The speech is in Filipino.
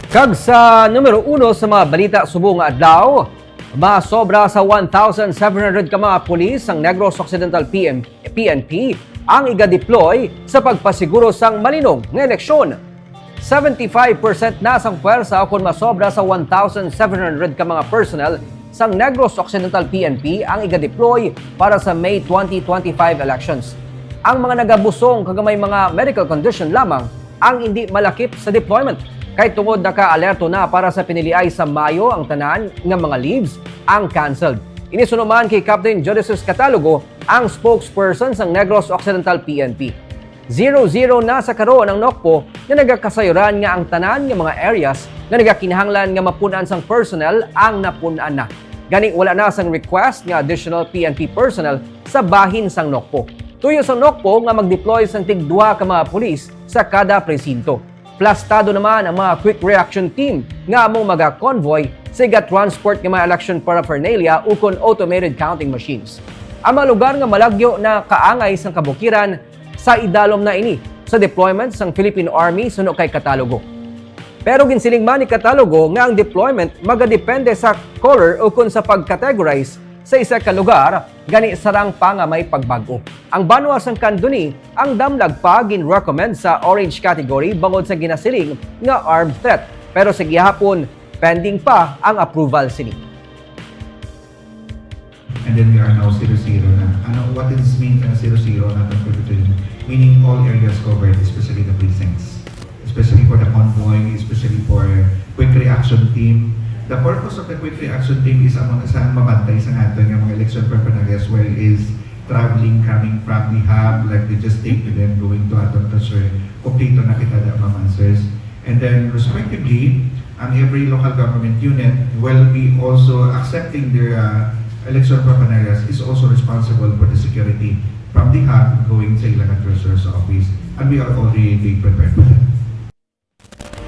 Kag sa numero 1 sa mga balita subong nga adlaw, masobra sa 1,700 ka mga pulis ang Negros Occidental PNP ang iga-deploy sa pagpasiguro sang malinong nga eleksyon. 75% na sang pwersa kung masobra sa 1,700 ka mga personnel sang Negros Occidental PNP ang iga-deploy para sa May 2025 elections. Ang mga nagabusong kagamay mga medical condition lamang ang hindi malakip sa deployment. Kay tungod naka-alerto na para sa piniliay sa Mayo ang tanan nga mga leaves ang cancelled. Inisunuman kay Captain Jodisus Catalogo ang spokesperson sang Negros Occidental PNP. 0-0 na sa karon ang NOCPO nga nagakasayuran nga ang tanan nga mga areas nga nagakinahanglan nga mapunan sang personnel ang napunan na. Gani wala na sang request nga additional PNP personnel sa bahin sang NOCPO. Tuyo sang NOCPO nga mag-deploy sang tig-2 ka mga pulis sa kada presinto. Plastado naman ang mga quick reaction team nga among maga-convoy sa transport ng mga election paraphernalia ukon automated counting machines. Ang mga lugar nga malagyo na kaangay sang kabukiran sa idalom na ini sa deployment sang Philippine Army suno kay Catalogo. Pero ginsiling man ni Catalogo nga ang deployment magadepende sa color ukon sa pag-categorize sa isa ka lugar, gani sarang pa nga may pagbago. Ang banwa sang kanduni, ang damlag pa gin-recommend sa orange category bangod sa ginasiling nga armed threat. Pero sa gihapon, pending pa ang approval sini. And then we are now 0-0 na. What does this mean na 0-0 na meaning all areas covered, especially the precincts. Especially for the convoy, especially for quick reaction team. The purpose of the quick reaction team is among saan mamantay sa natin ng mga election paraphernalia as well is traveling, coming from the hub, like they just take to them, going to Aton Tasher, kompleto na kita na mga answers. And then respectively, ang every local government unit will be also accepting their election paraphernalia is also responsible for the security from the hub going sa ilang treasurer's office. And we are already prepared for that.